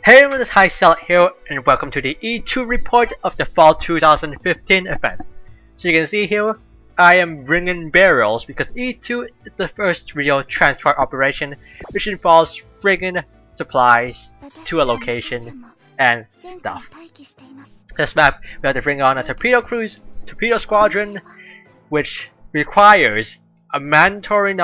Hey everyone, it's HighZealot here, and welcome to the E-2 report of the Fall 2015 event. So you can see here, I am bringing barrels because E-2 is the first real transport operation which involves bringing supplies to a location and stuff. This map, we have to bring on a torpedo squadron, which requires a mandatory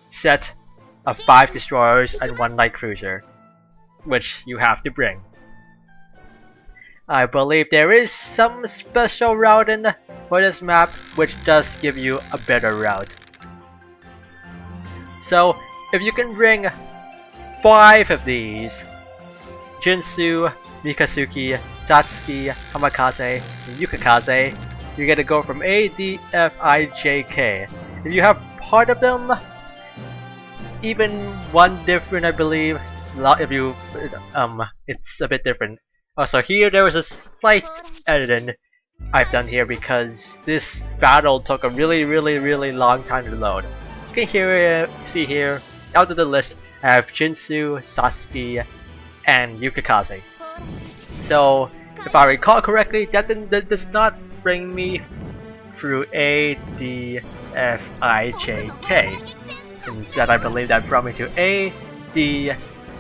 set of 5 destroyers and 1 light cruiser, which you have to bring. I believe there is some special routing for this map which does give you a better route. So if you can bring 5 of these, Jinsu, Mikazuki, Satsuki, Hamikaze, and Yukikaze, you get to go from A, D, F, I, J, K. If you have part of them, even one different, I believe. If you it's a bit different. Also here there was a slight editing I've done here because this battle took a really long time to load. As you can see here, out of the list I have Jinsu, Satsuki, and Yukikaze. So if I recall correctly, that does not bring me through A, D, F, I, J, K. Instead I believe that brought me to A, D,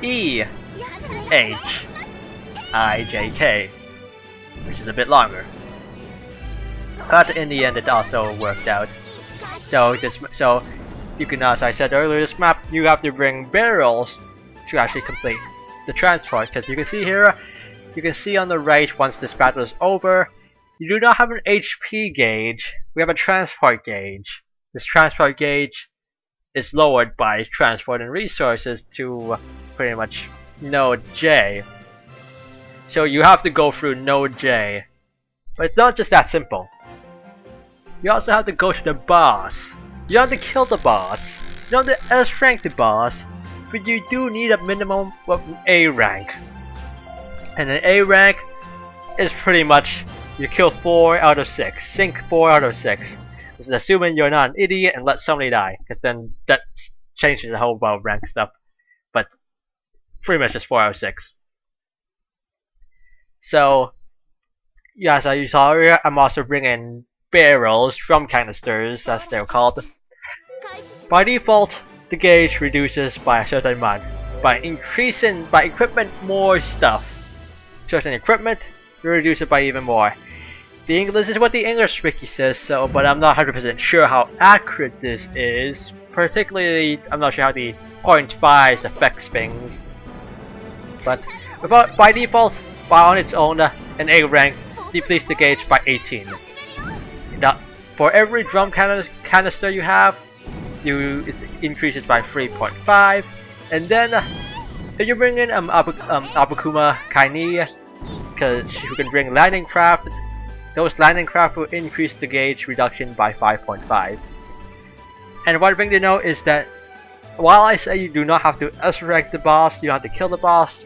E, H, I, J, K, which is a bit longer. But in the end it also worked out. So you can, as I said earlier, this map you have to bring barrels to actually complete the transport, because you can see here, you can see on the right once this battle is over, you do not have an HP gauge, we have a transport gauge. This transport gauge is lowered by transporting resources to pretty much node J. So you have to go through node J. But it's not just that simple. You also have to go to the boss. You have to kill the boss. You have to S-rank the boss. But you do need a minimum of an A rank. And an A rank is pretty much you kill 4 out of 6. Sink 4 out of 6. This is assuming you're not an idiot and let somebody die, because then that changes the whole about rank stuff. But pretty much just 4 out of 6. So, yeah, as you saw earlier, I'm also bringing barrels from canisters, as they're called. By default, the gauge reduces by a certain amount. By equipment more stuff, certain equipment, you reduce it by even more. This is what the English wiki says, but I'm not 100% sure how accurate this is. Particularly, I'm not sure how the 0.5s affects things. But by default, on its own, an A rank depletes the gauge by 18. Now, for every drum canister you have, it increases by 3.5. And then, if you bring in Abukuma Kaini, who can bring landing craft, those landing craft will increase the gauge reduction by 5.5. And one thing to note is that while I say you do not have to S-rank the boss, you don't have to kill the boss.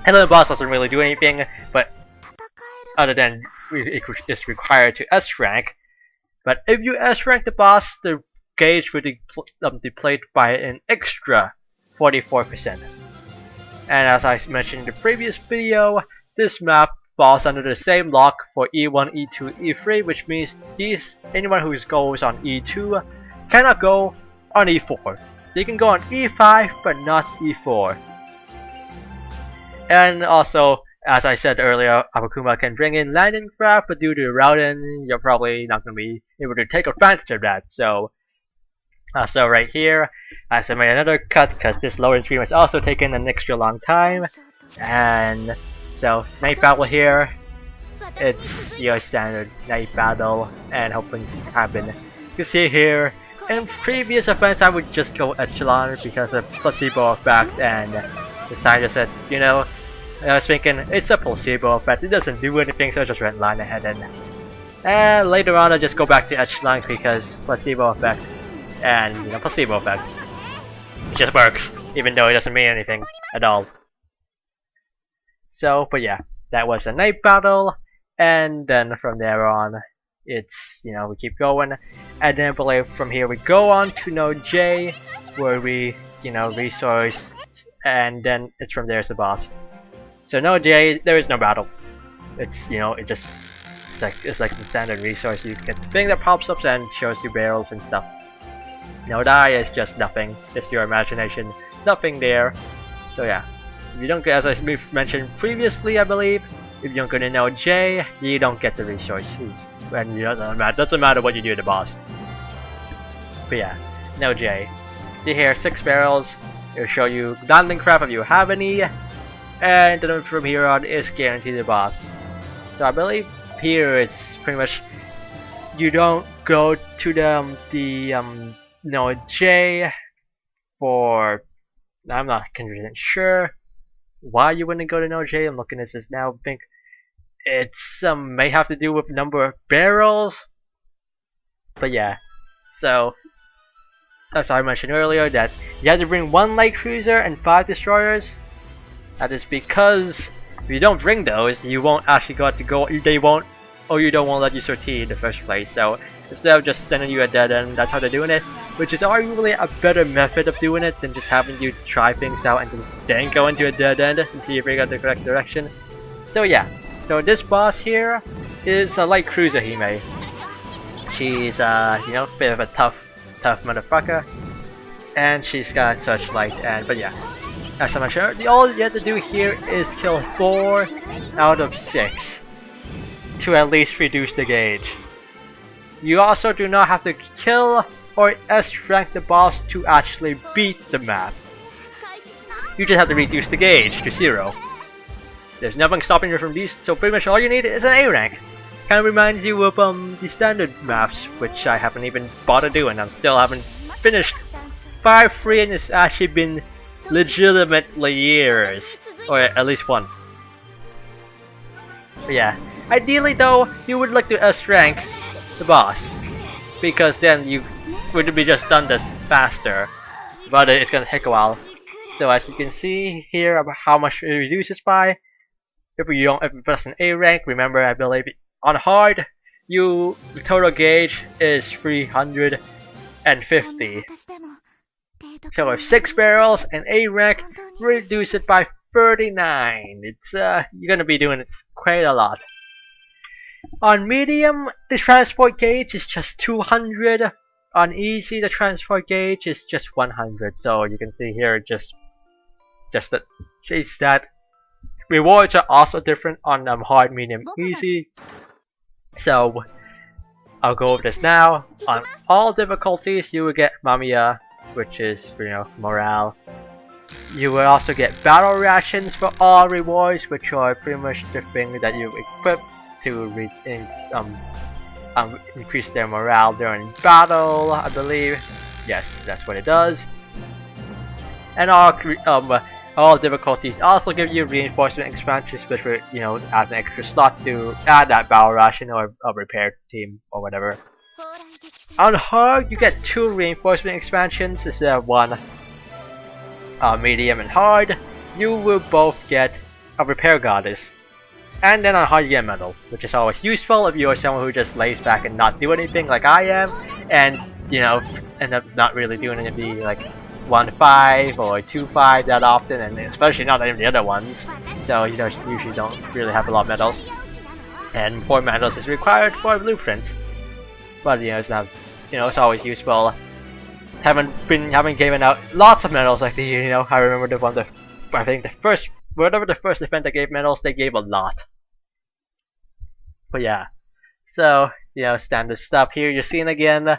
Killing the boss doesn't really do anything, but other than it's required to S-rank. But if you S-rank the boss, the gauge will deplete by an extra 44%. And as I mentioned in the previous video, this map falls under the same lock for E1, E2, E3, which means anyone who goes on E2 cannot go on E4. They can go on E5 but not E4. And also, as I said earlier, Abukuma can bring in landing craft, but due to routing, you're probably not going to be able to take advantage of that. So right here, I made another cut because this loading screen was also taking an extra long time. And so, night battle here, it's your standard night battle, and hoping to happen. You can see here, in previous events I would just go echelon because of placebo effect, and this time just says, you know, I was thinking, it's a placebo effect, it doesn't do anything, so I just went line ahead, and later on I just go back to echelon because placebo effect, and you know, placebo effect. It just works, even though it doesn't mean anything at all. So, but yeah, that was a night battle, and then from there on, it's, you know, we keep going, and then I believe from here we go on to node J, where we, you know, resource and then it's from there as the boss. So no J, there is no battle. It's it's like the standard resource. You get the thing that pops up and shows you barrels and stuff. No die is just nothing, just your imagination, nothing there. So yeah, if you don't get, as I mentioned previously, I believe, if you don't get to know J, you don't get the resources, and it doesn't matter what you do to the boss. But yeah, no J. See here, 6 barrels. It'll show you landing crap if you have any, and then from here on is guaranteed the boss. So I believe here it's pretty much you don't go to the no J for, I'm not 100% sure why you wouldn't go to no J. I'm looking at this now. I think it's may have to do with number of barrels. But yeah, so as I mentioned earlier, that you have to bring 1 light cruiser and 5 destroyers. That is because if you don't bring those, you won't actually got to go. They won't, or you don't want to let you sortie in the first place. So instead of just sending you a dead end, that's how they're doing it, which is arguably a better method of doing it than just having you try things out and just then go into a dead end until you figure out the correct direction. So yeah, so this boss here is a light cruiser Hime. She's you know, a bit of a tough motherfucker, and she's got searchlight. And but yeah, as I mentioned, all you have to do here is kill 4 out of 6 to at least reduce the gauge. You also do not have to kill or S-rank the boss to actually beat the map. You just have to reduce the gauge to 0. There's nothing stopping you from these, so pretty much all you need is an A rank. Kind of reminds you of the standard maps, which I haven't even bothered doing. I'm still haven't finished 5-3, and it's actually been legitimately years, or at least 1. But yeah, ideally though, you would like to S-rank the boss, because then you would be just done this faster, but it's gonna take a while. So as you can see here about how much it reduces by, if you press an A rank, remember I believe on hard, the total gauge is 350. So with 6 barrels and A rank, reduce it by 39. It's you're gonna be doing it quite a lot. On medium, the transport gauge is just 200. On easy, the transport gauge is just 100. So you can see here, just that it's that rewards are also different on hard, medium, easy. So I'll go over this now. On all difficulties, you will get Mamiya, which is, you know, morale. You will also get battle reactions for all rewards, which are pretty much the thing that you equip to increase their morale during battle, I believe. Yes, that's what it does. And all difficulties also give you reinforcement expansions, which will, you know, add an extra slot to add that battle ration or a repair team or whatever. On hard, you get 2 reinforcement expansions instead of 1. Medium and hard, you will both get a repair goddess. And then on hard you get medal, which is always useful if you are someone who just lays back and not do anything like I am, and you know, end up not really doing anything like 1-5 or 2-5 that often, and especially not any of the other ones. So you know, usually don't really have a lot of medals, and 4 medals is required for a blueprint. But you know, it's not, you know, it's always useful. Haven't given out lots of medals like the, you know, I remember the one, I think the first, whatever the first event that gave medals, they gave a lot. But yeah, so you know, standard stuff here you're seeing again.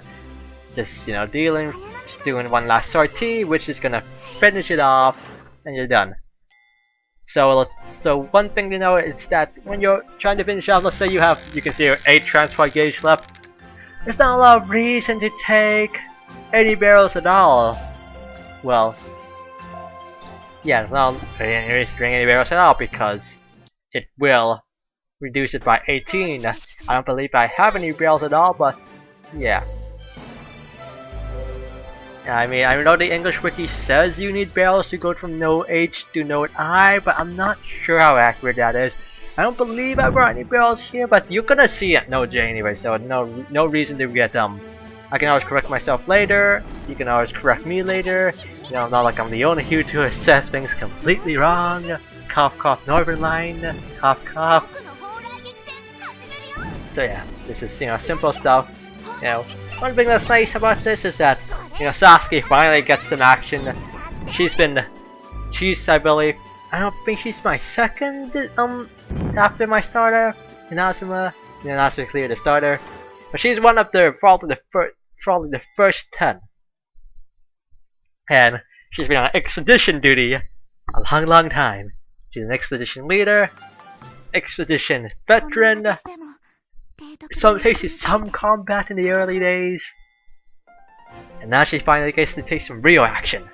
Just, you know, doing 1 last sortie, which is gonna finish it off, and you're done. So one thing to know is that when you're trying to finish off, let's say you can see your 8 transport gauge left. There's not a lot of reason to take any barrels at all. Well, yeah, there's not any reason to bring any barrels at all because it will reduce it by 18. I don't believe I have any barrels at all, but yeah. I mean, I know the English wiki says you need barrels to go from node H to node I, but I'm not sure how accurate that is. I don't believe I brought any barrels here, but you're gonna see it node J anyway, so no reason to get I can always correct myself later. You can always correct me later. You know, not like I'm the only dude who has said things completely wrong. Cough cough Northern Line. Cough cough. So yeah, this is, you know, simple stuff. You know, one thing that's nice about this is that, you know, Sasuke finally gets some action. She's, I believe, I don't think she's my second, after my starter, Inazuma. You know, Inazuma cleared the starter. But she's one of the, probably the first 10. And she's been on expedition duty a long time. She's an expedition leader, expedition veteran. Tasted some combat in the early days, and now she finally gets to take some real action,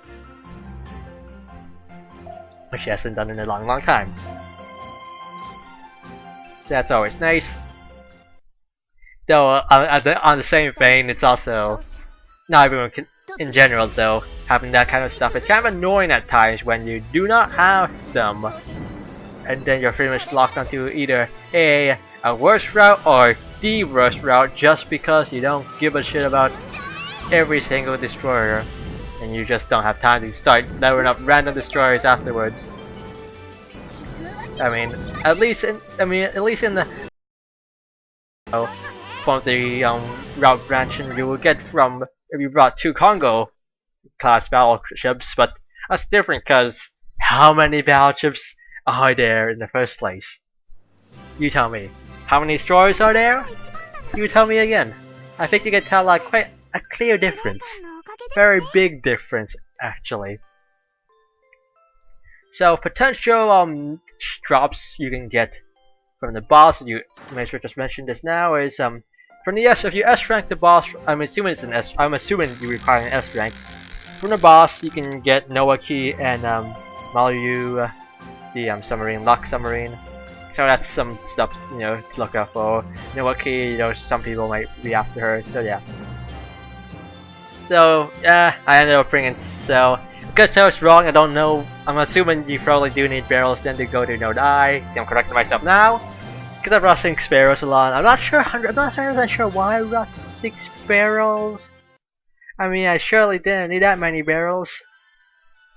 which she hasn't done in a long time. So that's always nice. Though on the same vein, it's also not everyone can, in general though, having that kind of stuff. It's kind of annoying at times when you do not have them, and then you're pretty much locked onto either a worse route or the worst route just because you don't give a shit about every single destroyer, and you just don't have time to start leveling up random destroyers afterwards. I mean, at least in the from the route branching you will get from if you brought 2 Congo class battleships, but that's different because how many battleships are there in the first place? You tell me. How many destroyers are there? You tell me again. I think you can tell quite a clear difference. Very big difference, actually. So potential drops you can get from the boss, you may sure just mentioned this now, is from the if you S rank the boss, I'm assuming it's an S. I'm assuming you require an S rank. From the boss, you can get Noah Key and Malu, the submarine, Lock submarine. So that's some stuff, you know, to look out for. Noah Key, you know, some people might be after her. So yeah. So yeah, I ended up bringing so. Because I was wrong, I don't know. I'm assuming you probably do need barrels then to go to Node I. See, I'm correcting myself now. Because I brought 6 barrels a lot. I'm not sure 100% sure why I brought 6 barrels. I mean, I surely didn't need that many barrels.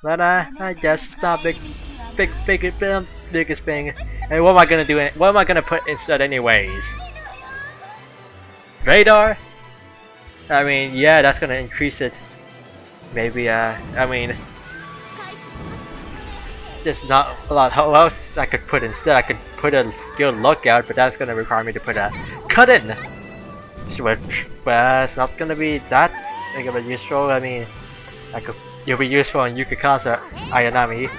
But I guess it's not biggest thing. And what am I gonna do? What am I gonna put instead, anyways? Radar? I mean, yeah, that's gonna increase it. Maybe, I mean, there's not a lot. What else I could put instead? I could put a skilled lookout, but that's gonna require me to put a cut-in, which, well, it's not gonna be that big of a useful. I mean, it'll be useful in Yukikaza Ayanami,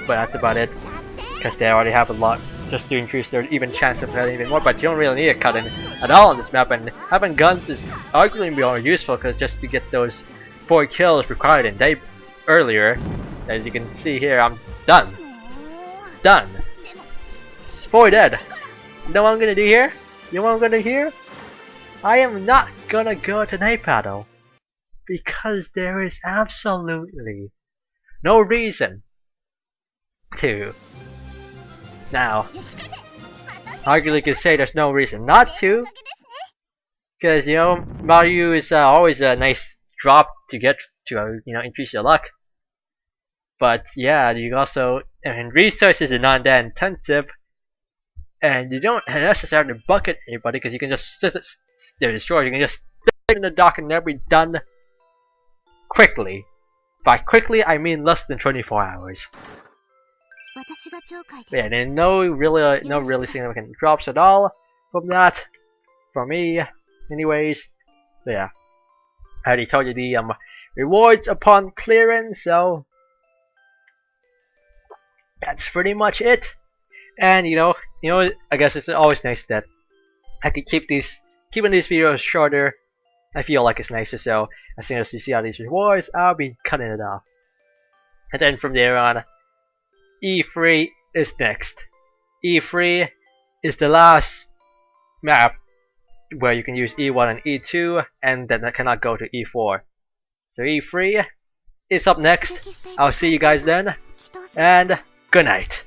but that's about it, because they already have a lot just to increase their even chance of getting even more. But you don't really need a cut-in at all on this map, and having guns is arguably more useful, because just to get those 4 kills required in day earlier, as you can see here, I'm done. 4 dead. You know what I'm gonna do here? You know what I'm gonna do here? I am not gonna go to night battle, because there is absolutely no reason to. Now, arguably you could say there's no reason not to, because, you know, Mario is always a nice drop to get to, you know, increase your luck. But yeah, you also, and resources are not that intensive, and you don't necessarily bucket anybody, because you can just sit there destroyed. You can just sit in the dock and they'll be done quickly. By quickly, I mean less than 24 hours. Yeah, and no really significant drops at all from that, for me, anyways. So yeah, I already told you the rewards upon clearance, so that's pretty much it. And you know, I guess it's always nice that I could keeping these videos shorter. I feel like it's nicer, so as soon as you see all these rewards, I'll be cutting it off. And then from there on, E3 is next. E3 is the last map where you can use E1 and E2, and then I cannot go to E4. So E3 is up next. I'll see you guys then, and good night.